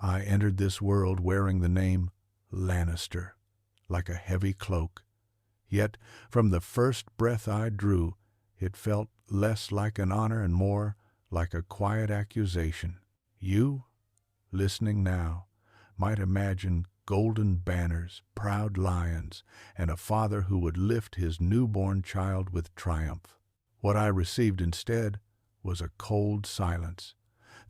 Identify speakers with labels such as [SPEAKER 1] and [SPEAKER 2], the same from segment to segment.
[SPEAKER 1] I entered this world wearing the name Lannister, like a heavy cloak. Yet, from the first breath I drew, it felt less like an honor and more like a quiet accusation. You, listening now, might imagine golden banners, proud lions, and a father who would lift his newborn child with triumph. What I received instead was a cold silence,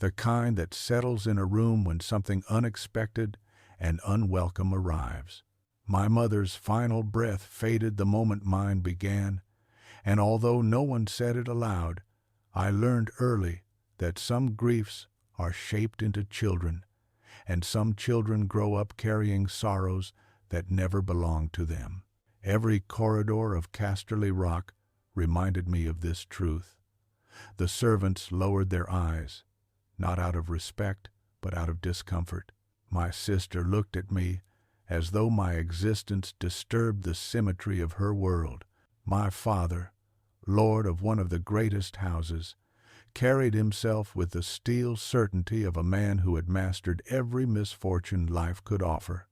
[SPEAKER 1] the kind that settles in a room when something unexpected and unwelcome arrives. My mother's final breath faded the moment mine began, and although no one said it aloud, I learned early that some griefs are shaped into children, and some children grow up carrying sorrows that never belonged to them. Every corridor of Casterly Rock reminded me of this truth. The servants lowered their eyes, not out of respect, but out of discomfort. My sister looked at me as though my existence disturbed the symmetry of her world. My father, lord of one of the greatest houses, carried himself with the steel certainty of a man who had mastered every misfortune life could offer.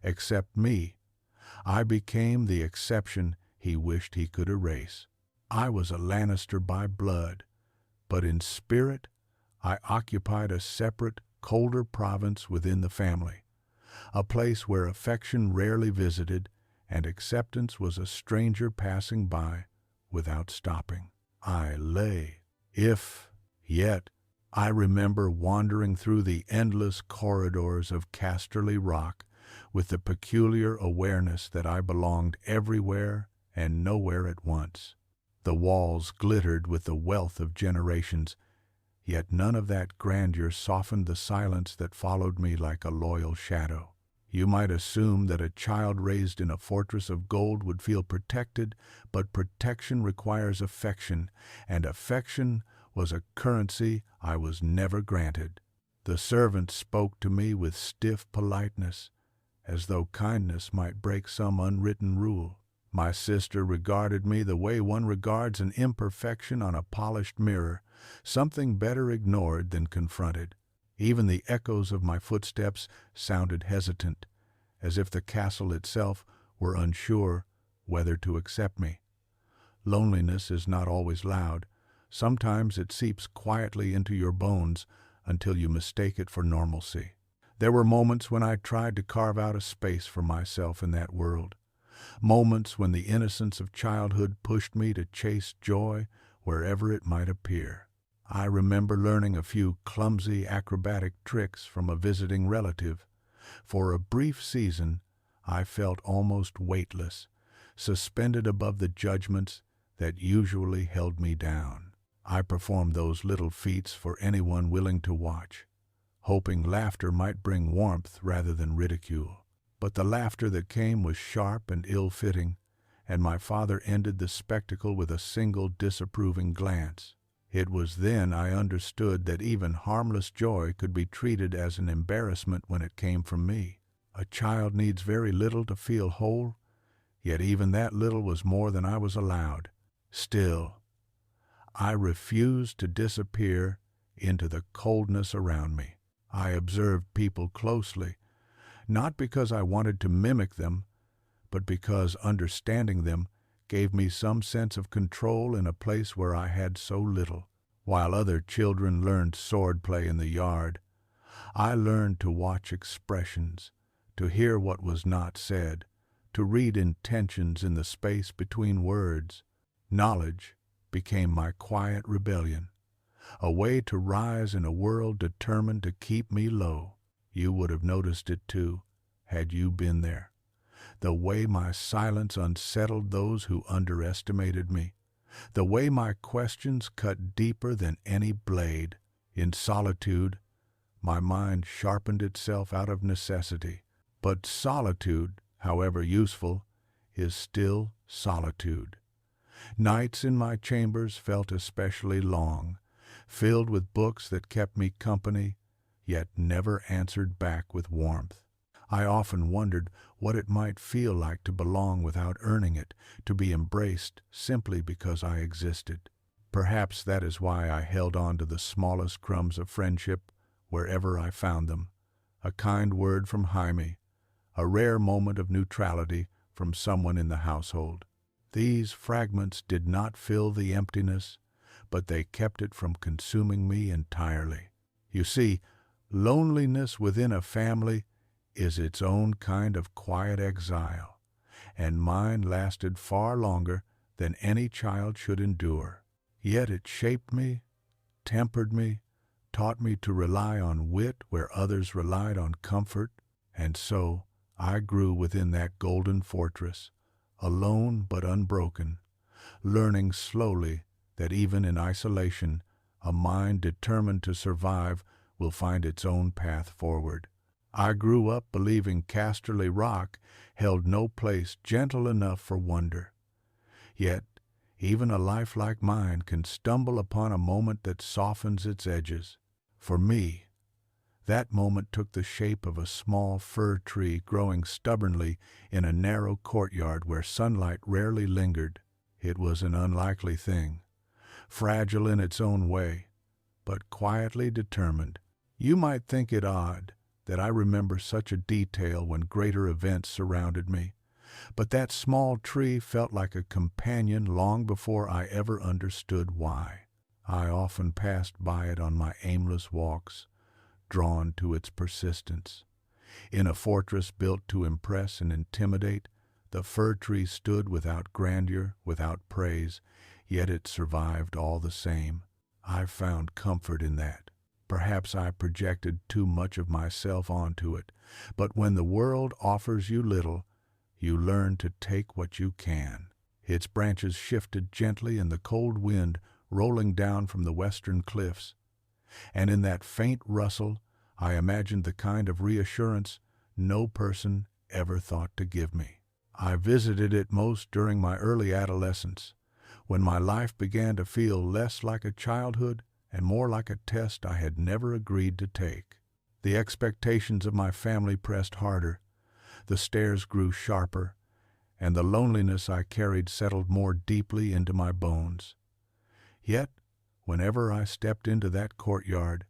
[SPEAKER 1] Except me, I became the exception he wished he could erase. I was a Lannister by blood, but in spirit I occupied a separate, colder province within the family, a place where affection rarely visited and acceptance was a stranger passing by without stopping. I lay. Yet, I remember wandering through the endless corridors of Casterly Rock with the peculiar awareness that I belonged everywhere and nowhere at once. The walls glittered with the wealth of generations, yet none of that grandeur softened the silence that followed me like a loyal shadow. You might assume that a child raised in a fortress of gold would feel protected, but protection requires affection, and affection was a currency I was never granted. The servants spoke to me with stiff politeness, as though kindness might break some unwritten rule. My sister regarded me the way one regards an imperfection on a polished mirror, something better ignored than confronted. Even the echoes of my footsteps sounded hesitant, as if the castle itself were unsure whether to accept me. Loneliness is not always loud. Sometimes it seeps quietly into your bones until you mistake it for normalcy. There were moments when I tried to carve out a space for myself in that world. Moments when the innocence of childhood pushed me to chase joy wherever it might appear. I remember learning a few clumsy acrobatic tricks from a visiting relative. For a brief season, I felt almost weightless, suspended above the judgments that usually held me down. I performed those little feats for anyone willing to watch, hoping laughter might bring warmth rather than ridicule. But the laughter that came was sharp and ill-fitting, and my father ended the spectacle with a single disapproving glance. It was then I understood that even harmless joy could be treated as an embarrassment when it came from me. A child needs very little to feel whole, yet even that little was more than I was allowed. Still, I refused to disappear into the coldness around me. I observed people closely, not because I wanted to mimic them, but because understanding them gave me some sense of control in a place where I had so little. While other children learned swordplay in the yard, I learned to watch expressions, to hear what was not said, to read intentions in the space between words. Knowledge became my quiet rebellion, a way to rise in a world determined to keep me low. You would have noticed it too, had you been there. The way my silence unsettled those who underestimated me. The way my questions cut deeper than any blade. In solitude, my mind sharpened itself out of necessity. But solitude, however useful, is still solitude. Nights in my chambers felt especially long, filled with books that kept me company, yet never answered back with warmth. I often wondered what it might feel like to belong without earning it, to be embraced simply because I existed. Perhaps that is why I held on to the smallest crumbs of friendship wherever I found them, a kind word from Jaime, a rare moment of neutrality from someone in the household. These fragments did not fill the emptiness, but they kept it from consuming me entirely. You see, loneliness within a family is its own kind of quiet exile, and mine lasted far longer than any child should endure. Yet it shaped me, tempered me, taught me to rely on wit where others relied on comfort, and so I grew within that golden fortress, alone but unbroken, learning slowly that even in isolation, a mind determined to survive will find its own path forward. I grew up believing Casterly Rock held no place gentle enough for wonder. Yet, even a life like mine can stumble upon a moment that softens its edges. For me, that moment took the shape of a small fir tree growing stubbornly in a narrow courtyard where sunlight rarely lingered. It was an unlikely thing, fragile in its own way, but quietly determined. You might think it odd that I remember such a detail when greater events surrounded me, but that small tree felt like a companion long before I ever understood why. I often passed by it on my aimless walks, drawn to its persistence. In a fortress built to impress and intimidate, the fir tree stood without grandeur, without praise, yet it survived all the same. I found comfort in that. Perhaps I projected too much of myself onto it, but when the world offers you little, you learn to take what you can. Its branches shifted gently in the cold wind rolling down from the western cliffs, and in that faint rustle I imagined the kind of reassurance no person ever thought to give me. I visited it most during my early adolescence, when my life began to feel less like a childhood and more like a test I had never agreed to take. The expectations of my family pressed harder, the stares grew sharper, and the loneliness I carried settled more deeply into my bones. Yet, whenever I stepped into that courtyard,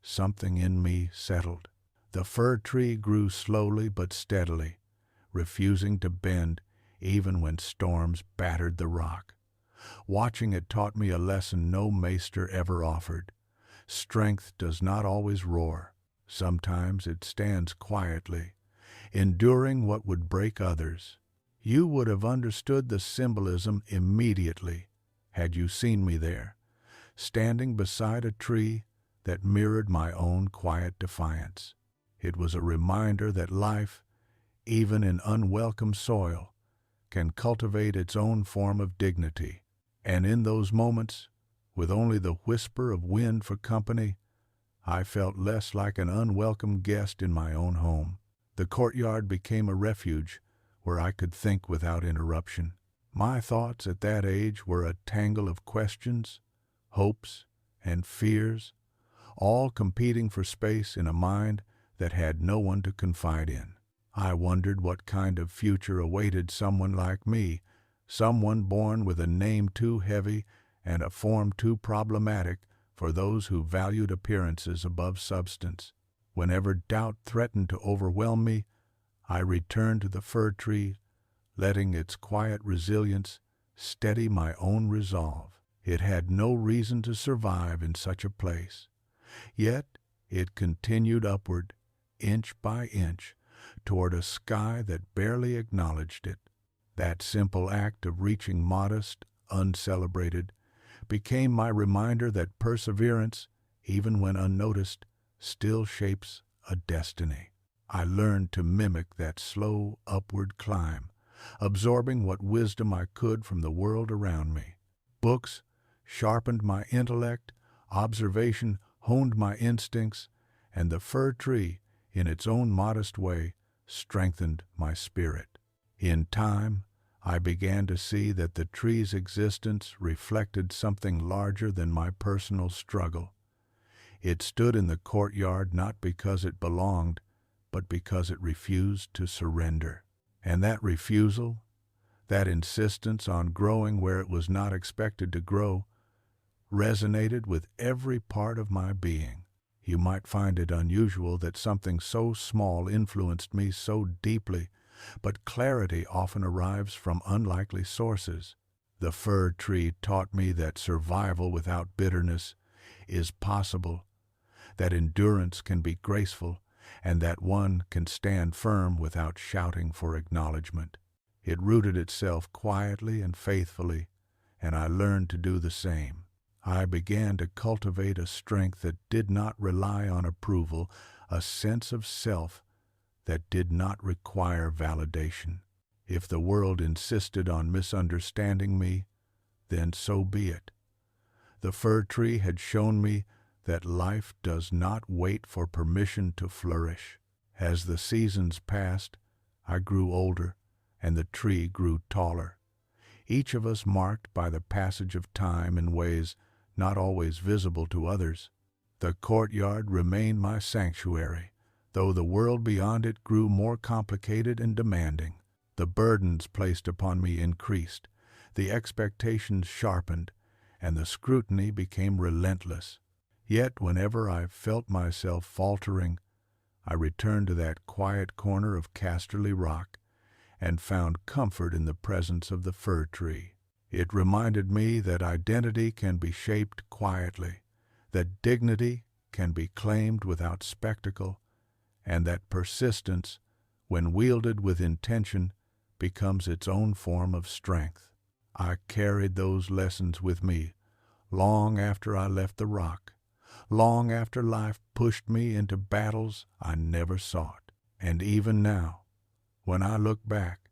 [SPEAKER 1] something in me settled. The fir tree grew slowly but steadily, refusing to bend even when storms battered the rock. Watching it taught me a lesson no maester ever offered. Strength does not always roar. Sometimes it stands quietly, enduring what would break others. You would have understood the symbolism immediately had you seen me there, standing beside a tree that mirrored my own quiet defiance. It was a reminder that life, even in unwelcome soil, can cultivate its own form of dignity. And in those moments, with only the whisper of wind for company, I felt less like an unwelcome guest in my own home. The courtyard became a refuge where I could think without interruption. My thoughts at that age were a tangle of questions, hopes, and fears, all competing for space in a mind that had no one to confide in. I wondered what kind of future awaited someone like me, someone born with a name too heavy and a form too problematic for those who valued appearances above substance. Whenever doubt threatened to overwhelm me, I returned to the fir tree, letting its quiet resilience steady my own resolve. It had no reason to survive in such a place, yet it continued upward, inch by inch, toward a sky that barely acknowledged it. That simple act of reaching modest, uncelebrated, became my reminder that perseverance, even when unnoticed, still shapes a destiny. I learned to mimic that slow upward climb, absorbing what wisdom I could from the world around me. Books sharpened my intellect, observation honed my instincts, and the fir tree, in its own modest way, strengthened my spirit. In time, I began to see that the tree's existence reflected something larger than my personal struggle. It stood in the courtyard not because it belonged, but because it refused to surrender. And that refusal, that insistence on growing where it was not expected to grow, resonated with every part of my being. You might find it unusual that something so small influenced me so deeply, but clarity often arrives from unlikely sources. The fir tree taught me that survival without bitterness is possible, that endurance can be graceful, and that one can stand firm without shouting for acknowledgement. It rooted itself quietly and faithfully, and I learned to do the same. I began to cultivate a strength that did not rely on approval, a sense of self that did not require validation. If the world insisted on misunderstanding me, then so be it. The fir tree had shown me that life does not wait for permission to flourish. As the seasons passed, I grew older, and the tree grew taller, each of us marked by the passage of time in ways not always visible to others. The courtyard remained my sanctuary, though the world beyond it grew more complicated and demanding. The burdens placed upon me increased, the expectations sharpened, and the scrutiny became relentless. Yet whenever I felt myself faltering, I returned to that quiet corner of Casterly Rock and found comfort in the presence of the fir tree. It reminded me that identity can be shaped quietly, that dignity can be claimed without spectacle, and that persistence, when wielded with intention, becomes its own form of strength. I carried those lessons with me long after I left the rock, long after life pushed me into battles I never sought. And even now, when I look back,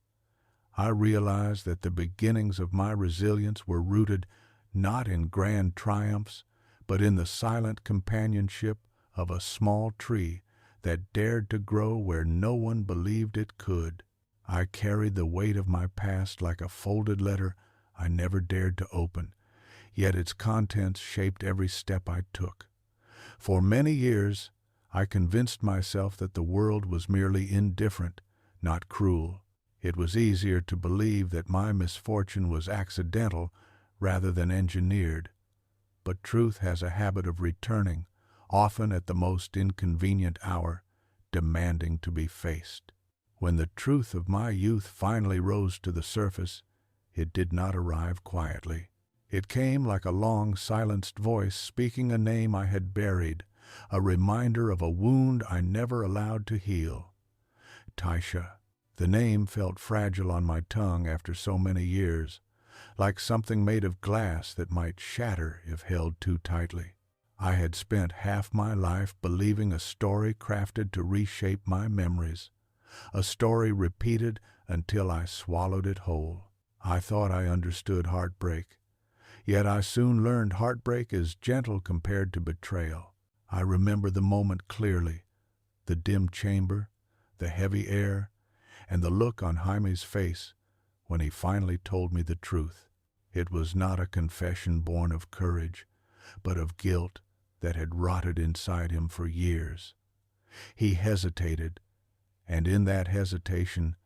[SPEAKER 1] I realize that the beginnings of my resilience were rooted not in grand triumphs, but in the silent companionship of a small tree that dared to grow where no one believed it could. I carried the weight of my past like a folded letter I never dared to open, yet its contents shaped every step I took. For many years, I convinced myself that the world was merely indifferent, not cruel. It was easier to believe that my misfortune was accidental rather than engineered. But truth has a habit of returning, often at the most inconvenient hour, demanding to be faced. When the truth of my youth finally rose to the surface, it did not arrive quietly. It came like a long, silenced voice speaking a name I had buried, a reminder of a wound I never allowed to heal. Taisha. The name felt fragile on my tongue after so many years, like something made of glass that might shatter if held too tightly. I had spent half my life believing a story crafted to reshape my memories, a story repeated until I swallowed it whole. I thought I understood heartbreak, yet I soon learned heartbreak is gentle compared to betrayal. I remember the moment clearly, the dim chamber, the heavy air, and the look on Jaime's face when he finally told me the truth. It was not a confession born of courage, but of guilt that had rotted inside him for years. He hesitated, and in that hesitation,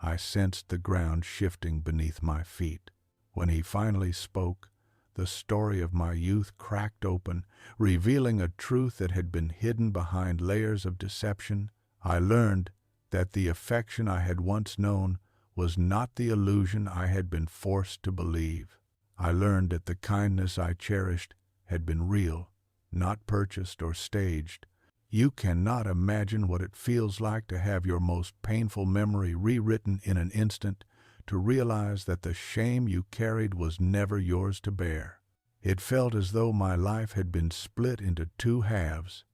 [SPEAKER 1] I sensed the ground shifting beneath my feet. When he finally spoke, the story of my youth cracked open, revealing a truth that had been hidden behind layers of deception. I learned that the affection I had once known was not the illusion I had been forced to believe. I learned that the kindness I cherished had been real, not purchased or staged. You cannot imagine what it feels like to have your most painful memory rewritten in an instant, to realize that the shame you carried was never yours to bear. It felt as though my life had been split into two halves,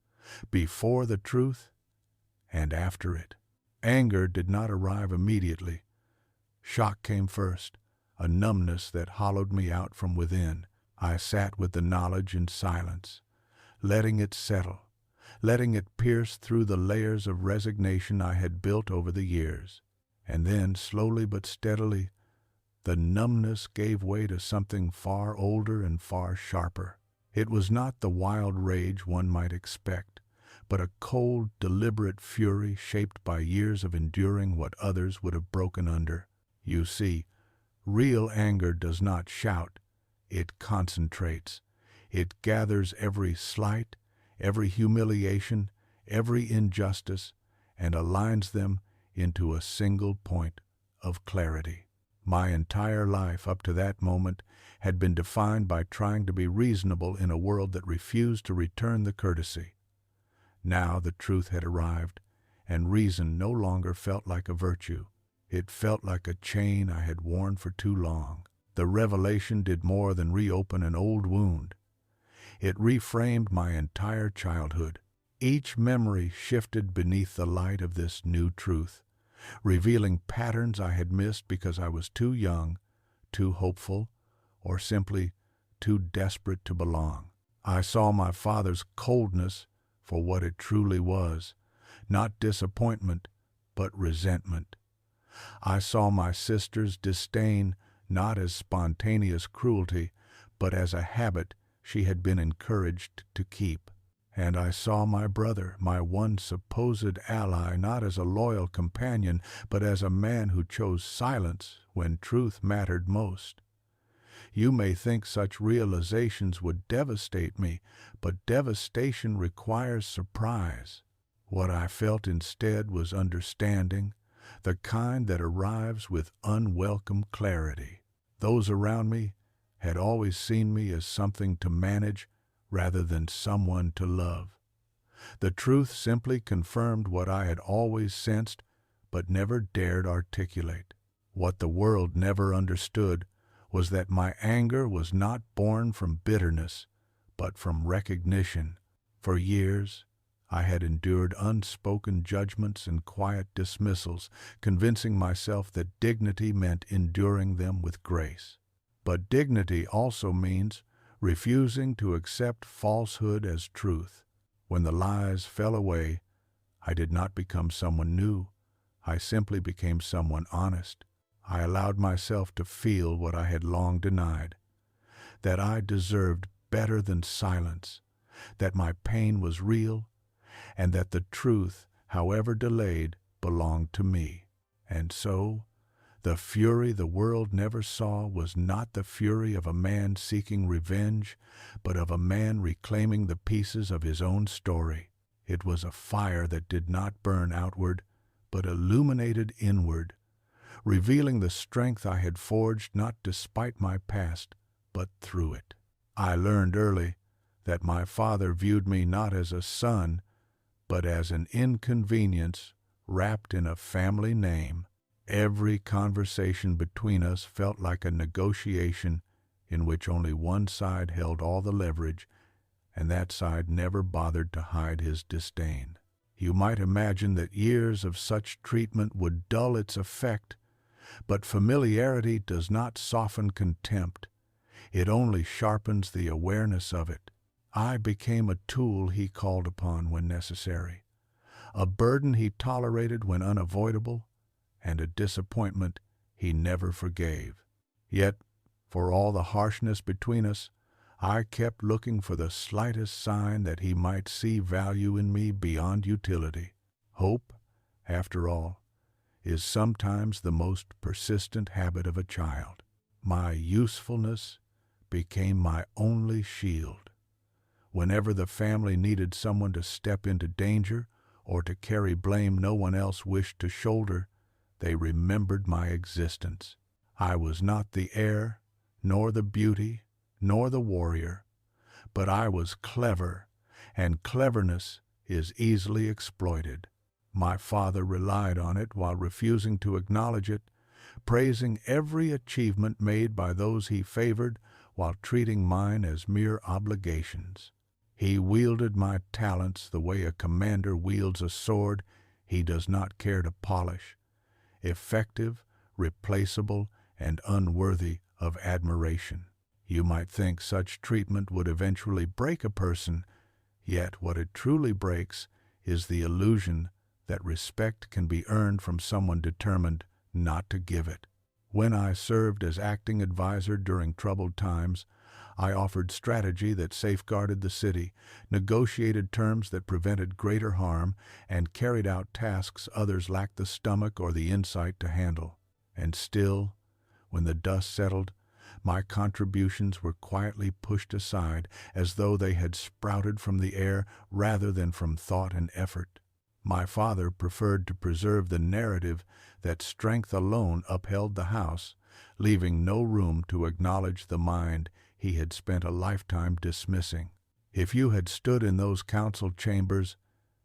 [SPEAKER 1] before the truth and after it. Anger did not arrive immediately. Shock came first, a numbness that hollowed me out from within. I sat with the knowledge in silence, letting it settle, letting it pierce through the layers of resignation I had built over the years. And then, slowly but steadily, the numbness gave way to something far older and far sharper. It was not the wild rage one might expect, but a cold, deliberate fury shaped by years of enduring what others would have broken under. You see, real anger does not shout, it concentrates. It gathers every slight, every humiliation, every injustice, and aligns them into a single point of clarity. My entire life up to that moment had been defined by trying to be reasonable in a world that refused to return the courtesy. Now the truth had arrived, and reason no longer felt like a virtue. It felt like a chain I had worn for too long. The revelation did more than reopen an old wound. It reframed my entire childhood. Each memory shifted beneath the light of this new truth, revealing patterns I had missed because I was too young, too hopeful, or simply too desperate to belong. I saw my father's coldness for what it truly was, not disappointment, but resentment. I saw my sister's disdain not as spontaneous cruelty, but as a habit she had been encouraged to keep. And I saw my brother, my one supposed ally, not as a loyal companion, but as a man who chose silence when truth mattered most. You may think such realizations would devastate me, but devastation requires surprise. What I felt instead was understanding, the kind that arrives with unwelcome clarity. Those around me had always seen me as something to manage rather than someone to love. The truth simply confirmed what I had always sensed but never dared articulate. What the world never understood was that my anger was not born from bitterness, but from recognition. For years, I had endured unspoken judgments and quiet dismissals, convincing myself that dignity meant enduring them with grace. But dignity also means refusing to accept falsehood as truth. When the lies fell away, I did not become someone new. I simply became someone honest. I allowed myself to feel what I had long denied, that I deserved better than silence, that my pain was real, and that the truth, however delayed, belonged to me. And so, the fury the world never saw was not the fury of a man seeking revenge, but of a man reclaiming the pieces of his own story. It was a fire that did not burn outward, but illuminated inward, revealing the strength I had forged not despite my past, but through it. I learned early that my father viewed me not as a son, but as an inconvenience wrapped in a family name. Every conversation between us felt like a negotiation in which only one side held all the leverage, and that side never bothered to hide his disdain. You might imagine that years of such treatment would dull its effect, but familiarity does not soften contempt. It only sharpens the awareness of it. I became a tool he called upon when necessary, a burden he tolerated when unavoidable, and a disappointment he never forgave. Yet, for all the harshness between us, I kept looking for the slightest sign that he might see value in me beyond utility. Hope, after all, is sometimes the most persistent habit of a child. My usefulness became my only shield. Whenever the family needed someone to step into danger or to carry blame no one else wished to shoulder, they remembered my existence. I was not the heir, nor the beauty, nor the warrior, but I was clever, and cleverness is easily exploited. My father relied on it while refusing to acknowledge it, praising every achievement made by those he favored while treating mine as mere obligations. He wielded my talents the way a commander wields a sword he does not care to polish, effective, replaceable, and unworthy of admiration. You might think such treatment would eventually break a person, yet what it truly breaks is the illusion that respect can be earned from someone determined not to give it. When I served as acting advisor during troubled times, I offered strategy that safeguarded the city, negotiated terms that prevented greater harm, and carried out tasks others lacked the stomach or the insight to handle. And still, when the dust settled, My contributions were quietly pushed aside as though they had sprouted from the air rather than from thought and effort. My father preferred to preserve the narrative that strength alone upheld the house, leaving no room to acknowledge the mind he had spent a lifetime dismissing. If you had stood in those council chambers,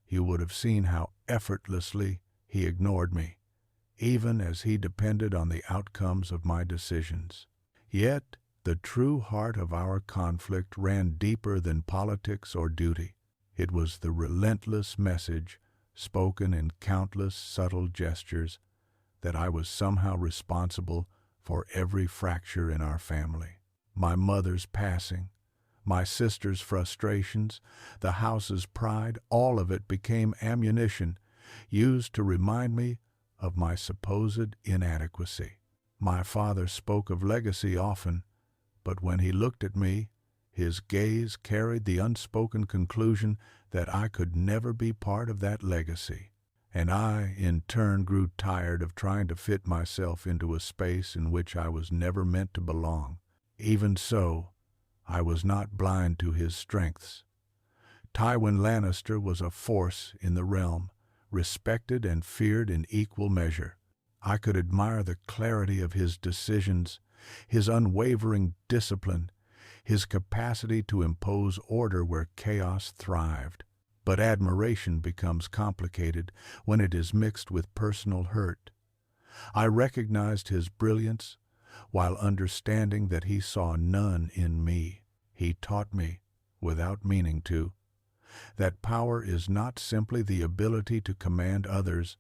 [SPEAKER 1] you would have seen how effortlessly he ignored me, even as he depended on the outcomes of my decisions. Yet, the true heart of our conflict ran deeper than politics or duty. It was the relentless message, spoken in countless subtle gestures, that I was somehow responsible for every fracture in our family. My mother's passing, my sister's frustrations, the house's pride, all of it became ammunition used to remind me of my supposed inadequacy. My father spoke of legacy often, but when he looked at me, his gaze carried the unspoken conclusion that I could never be part of that legacy. And I, in turn, grew tired of trying to fit myself into a space in which I was never meant to belong. Even so, I was not blind to his strengths. Tywin Lannister was a force in the realm, respected and feared in equal measure. I could admire the clarity of his decisions, his unwavering discipline, his capacity to impose order where chaos thrived. But admiration becomes complicated when it is mixed with personal hurt. I recognized his brilliance while understanding that he saw none in me. He taught me, without meaning to, that power is not simply the ability to command others,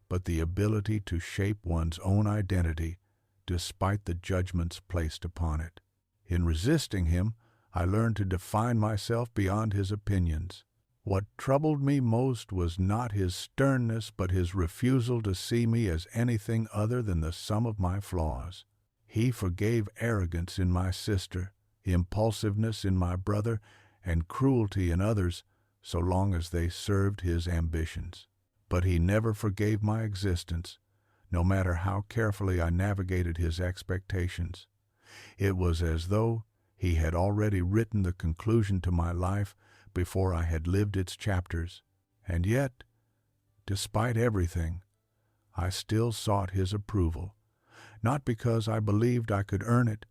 [SPEAKER 1] but the ability to shape one's own identity despite the judgments placed upon it. In resisting him, I learned to define myself beyond his opinions. What troubled me most was not his sternness, but his refusal to see me as anything other than the sum of my flaws. He forgave arrogance in my sister, impulsiveness in my brother, and cruelty in others, so long as they served his ambitions. But he never forgave my existence, no matter how carefully I navigated his expectations. It was as though he had already written the conclusion to my life before I had lived its chapters. And yet, despite everything, I still sought his approval, not because I believed I could earn it,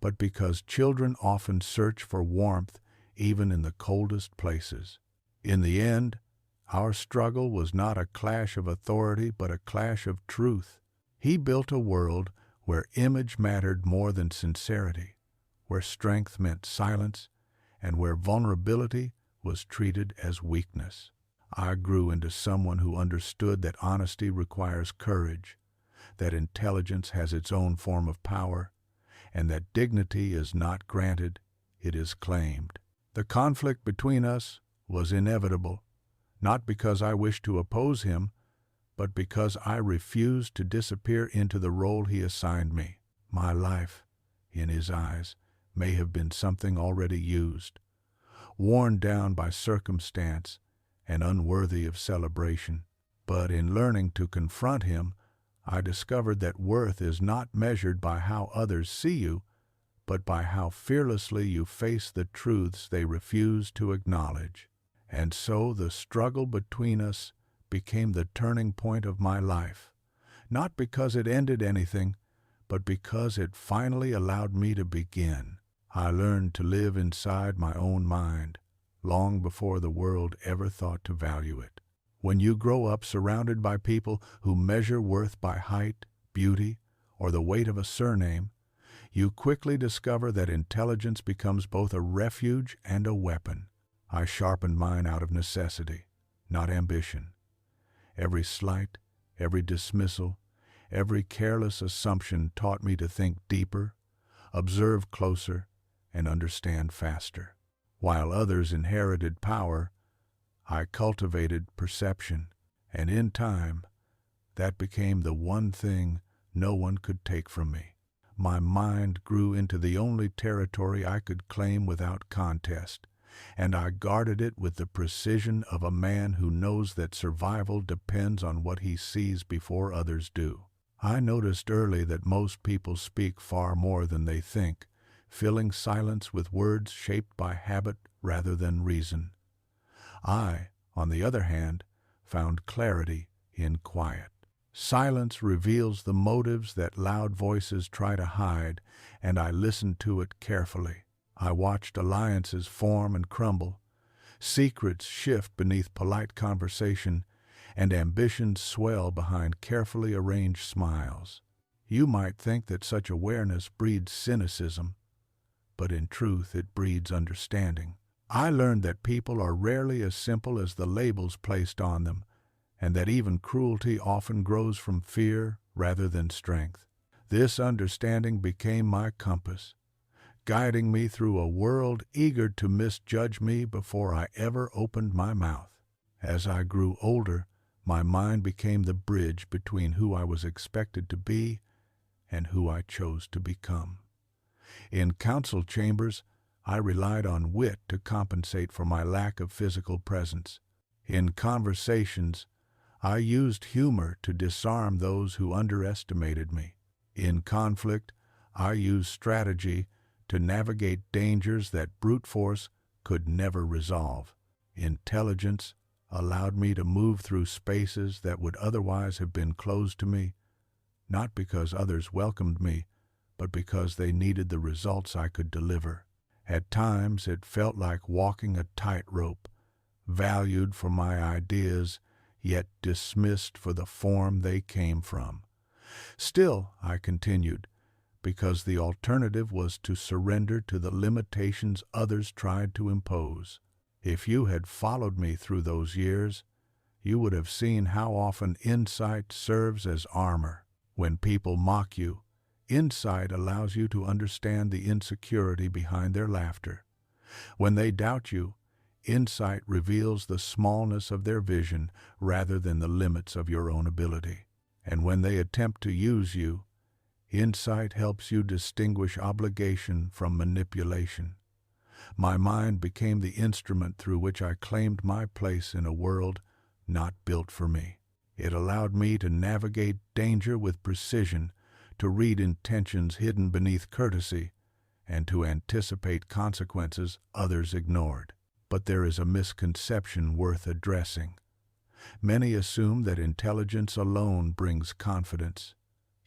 [SPEAKER 1] but because children often search for warmth even in the coldest places. In the end, our struggle was not a clash of authority, but a clash of truth. He built a world where image mattered more than sincerity, where strength meant silence, and where vulnerability was treated as weakness. I grew into someone who understood that honesty requires courage, that intelligence has its own form of power, and that dignity is not granted, it is claimed. The conflict between us was inevitable, not because I wished to oppose him, but because I refused to disappear into the role he assigned me. My life, in his eyes, may have been something already used, worn down by circumstance and unworthy of celebration. But in learning to confront him, I discovered that worth is not measured by how others see you, but by how fearlessly you face the truths they refuse to acknowledge. And so the struggle between us became the turning point of my life, not because it ended anything, but because it finally allowed me to begin. I learned to live inside my own mind, long before the world ever thought to value it. When you grow up surrounded by people who measure worth by height, beauty, or the weight of a surname, you quickly discover that intelligence becomes both a refuge and a weapon. I sharpened mine out of necessity, not ambition. Every slight, every dismissal, every careless assumption taught me to think deeper, observe closer, and understand faster. While others inherited power, I cultivated perception, and in time, that became the one thing no one could take from me. My mind grew into the only territory I could claim without contest, and I guarded it with the precision of a man who knows that survival depends on what he sees before others do. I noticed early that most people speak far more than they think, filling silence with words shaped by habit rather than reason. I, on the other hand, found clarity in quiet. Silence reveals the motives that loud voices try to hide, and I listened to it carefully. I watched alliances form and crumble, secrets shift beneath polite conversation, and ambitions swell behind carefully arranged smiles. You might think that such awareness breeds cynicism, but in truth it breeds understanding. I learned that people are rarely as simple as the labels placed on them, and that even cruelty often grows from fear rather than strength. This understanding became my compass, guiding me through a world eager to misjudge me before I ever opened my mouth. As I grew older, my mind became the bridge between who I was expected to be and who I chose to become. In council chambers, I relied on wit to compensate for my lack of physical presence. In conversations, I used humor to disarm those who underestimated me. In conflict, I used strategy to navigate dangers that brute force could never resolve. Intelligence allowed me to move through spaces that would otherwise have been closed to me, not because others welcomed me, but because they needed the results I could deliver. At times it felt like walking a tightrope, valued for my ideas, yet dismissed for the form they came from. Still, I continued, because the alternative was to surrender to the limitations others tried to impose. If you had followed me through those years, you would have seen how often insight serves as armor. When people mock you, insight allows you to understand the insecurity behind their laughter. When they doubt you, insight reveals the smallness of their vision rather than the limits of your own ability. And when they attempt to use you, insight helps you distinguish obligation from manipulation. My mind became the instrument through which I claimed my place in a world not built for me. It allowed me to navigate danger with precision, to read intentions hidden beneath courtesy, and to anticipate consequences others ignored. But there is a misconception worth addressing. Many assume that intelligence alone brings confidence,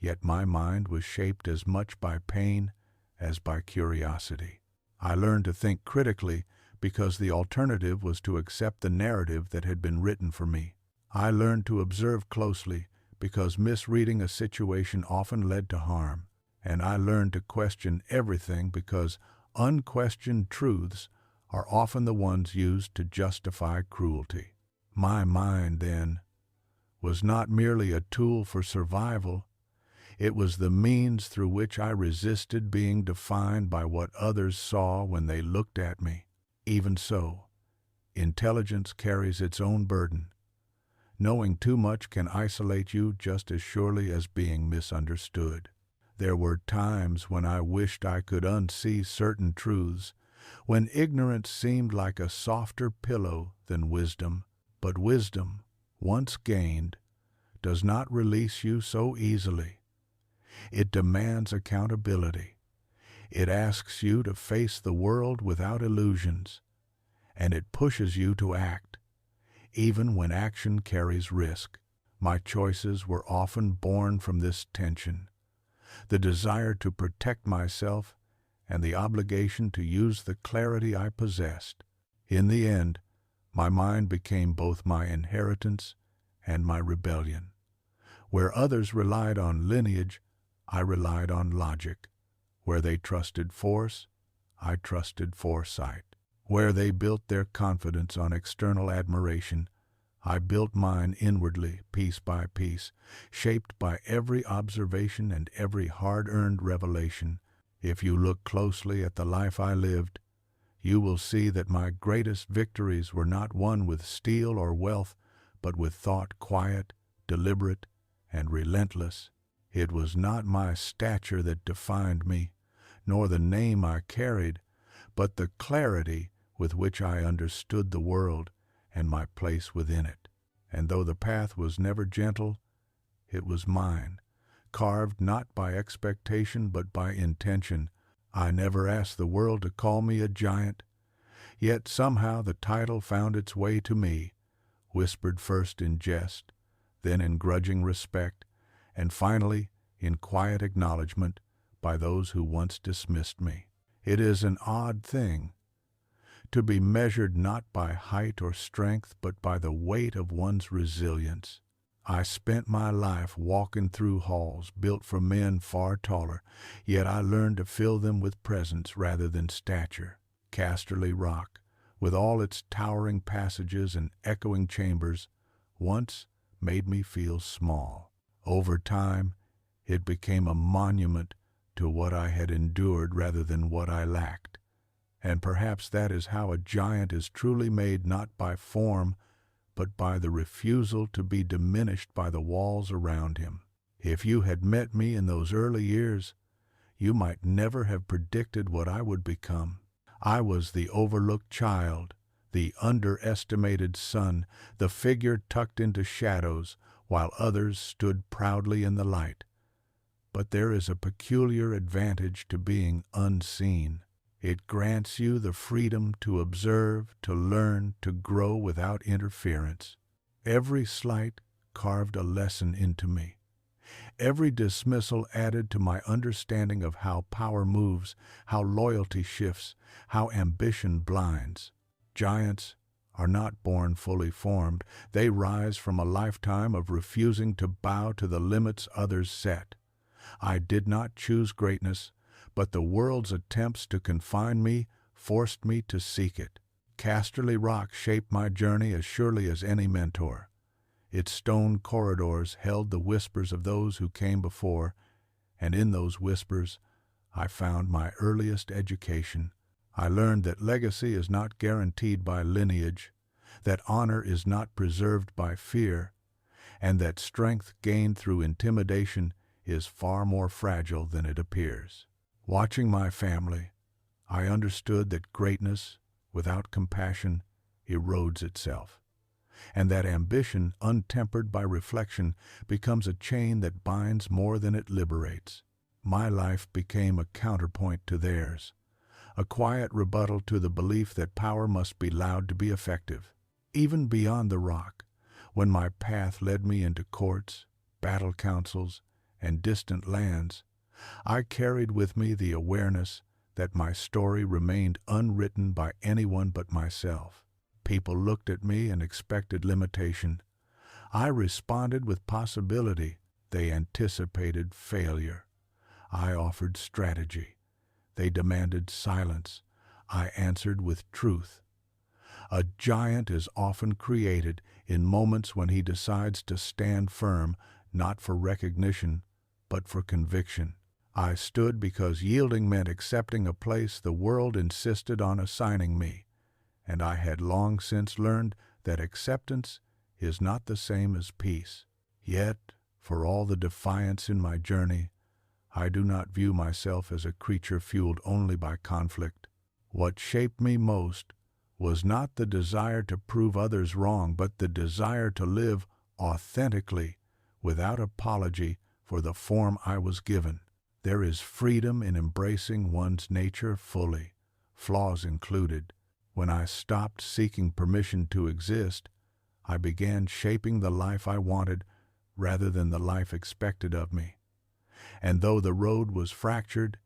[SPEAKER 1] yet my mind was shaped as much by pain as by curiosity. I learned to think critically because the alternative was to accept the narrative that had been written for me. I learned to observe closely because misreading a situation often led to harm, and I learned to question everything because unquestioned truths are often the ones used to justify cruelty. My mind, then, was not merely a tool for survival. It was the means through which I resisted being defined by what others saw when they looked at me. Even so, intelligence carries its own burden. Knowing too much can isolate you just as surely as being misunderstood. There were times when I wished I could unsee certain truths, when ignorance seemed like a softer pillow than wisdom. But wisdom, once gained, does not release you so easily. It demands accountability. It asks you to face the world without illusions, and it pushes you to act, even when action carries risk. My choices were often born from this tension, the desire to protect myself and the obligation to use the clarity I possessed. In the end, my mind became both my inheritance and my rebellion. Where others relied on lineage, I relied on logic. Where they trusted force, I trusted foresight. Where they built their confidence on external admiration, I built mine inwardly, piece by piece, shaped by every observation and every hard-earned revelation. If you look closely at the life I lived, you will see that my greatest victories were not won with steel or wealth, but with thought quiet, deliberate, and relentless. It was not my stature that defined me, nor the name I carried, but the clarity with which I understood the world and my place within it. And though the path was never gentle, it was mine, carved not by expectation but by intention. I never asked the world to call me a giant, yet somehow the title found its way to me, whispered first in jest, then in grudging respect, and finally in quiet acknowledgment by those who once dismissed me. It is an odd thing to be measured not by height or strength but by the weight of one's resilience. I spent my life walking through halls built for men far taller, yet I learned to fill them with presence rather than stature. Casterly Rock, with all its towering passages and echoing chambers, once made me feel small. Over time, it became a monument to what I had endured rather than what I lacked. And perhaps that is how a giant is truly made, not by form, but by the refusal to be diminished by the walls around him. If you had met me in those early years, you might never have predicted what I would become. I was the overlooked child, the underestimated son, the figure tucked into shadows, while others stood proudly in the light. But there is a peculiar advantage to being unseen. It grants you the freedom to observe, to learn, to grow without interference. Every slight carved a lesson into me. Every dismissal added to my understanding of how power moves, how loyalty shifts, how ambition blinds. Giants are not born fully formed. They rise from a lifetime of refusing to bow to the limits others set. I did not choose greatness, but the world's attempts to confine me forced me to seek it. Casterly Rock shaped my journey as surely as any mentor. Its stone corridors held the whispers of those who came before, and in those whispers I found my earliest education. I learned that legacy is not guaranteed by lineage, that honor is not preserved by fear, and that strength gained through intimidation is far more fragile than it appears. Watching my family, I understood that greatness without compassion erodes itself, and that ambition, untempered by reflection, becomes a chain that binds more than it liberates. My life became a counterpoint to theirs, a quiet rebuttal to the belief that power must be loud to be effective. Even beyond the rock, when my path led me into courts, battle councils, and distant lands, I carried with me the awareness that my story remained unwritten by anyone but myself. People looked at me and expected limitation. I responded with possibility. They anticipated failure. I offered strategy. They demanded silence. I answered with truth. A giant is often created in moments when he decides to stand firm, not for recognition, but for conviction. I stood because yielding meant accepting a place the world insisted on assigning me, and I had long since learned that acceptance is not the same as peace. Yet, for all the defiance in my journey, I do not view myself as a creature fueled only by conflict. What shaped me most was not the desire to prove others wrong, but the desire to live authentically, without apology for the form I was given. There is freedom in embracing one's nature fully, flaws included. When I stopped seeking permission to exist, I began shaping the life I wanted rather than the life expected of me. And though the road was fractured,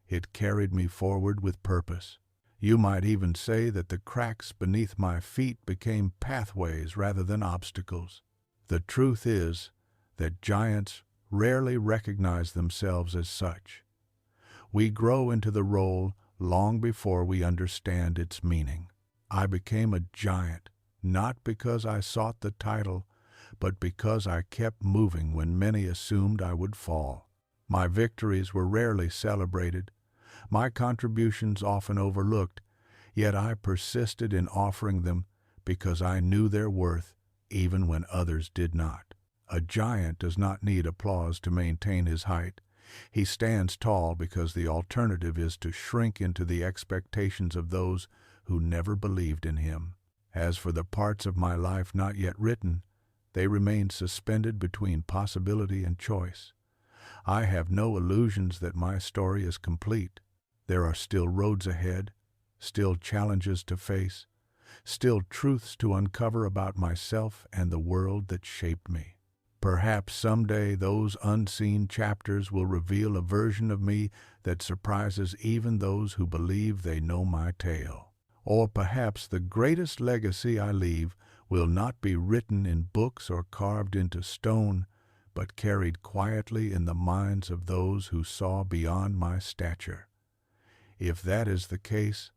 [SPEAKER 1] it carried me forward with purpose. You might even say that the cracks beneath my feet became pathways rather than obstacles. The truth is that giants rarely recognize themselves as such. We grow into the role long before we understand its meaning. I became a giant, not because I sought the title, but because I kept moving when many assumed I would fall. My victories were rarely celebrated, my contributions often overlooked, yet I persisted in offering them because I knew their worth even when others did not. A giant does not need applause to maintain his height. He stands tall because the alternative is to shrink into the expectations of those who never believed in him. As for the parts of my life not yet written, they remain suspended between possibility and choice. I have no illusions that my story is complete. There are still roads ahead, still challenges to face, still truths to uncover about myself and the world that shaped me. Perhaps someday those unseen chapters will reveal a version of me that surprises even those who believe they know my tale. Or perhaps the greatest legacy I leave will not be written in books or carved into stone, but carried quietly in the minds of those who saw beyond my stature. If that is the case,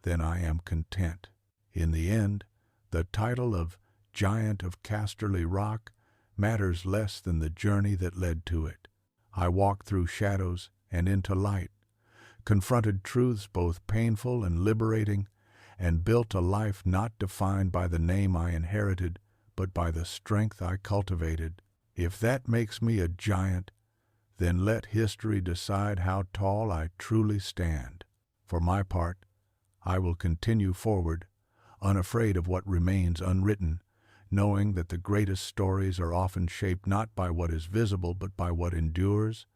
[SPEAKER 1] then I am content. In the end, the title of Giant of Casterly Rock matters less than the journey that led to it. I walked through shadows and into light, confronted truths both painful and liberating, and built a life not defined by the name I inherited, but by the strength I cultivated. If that makes me a giant, then let history decide how tall I truly stand. For my part, I will continue forward, unafraid of what remains unwritten, knowing that the greatest stories are often shaped not by what is visible but by what endures,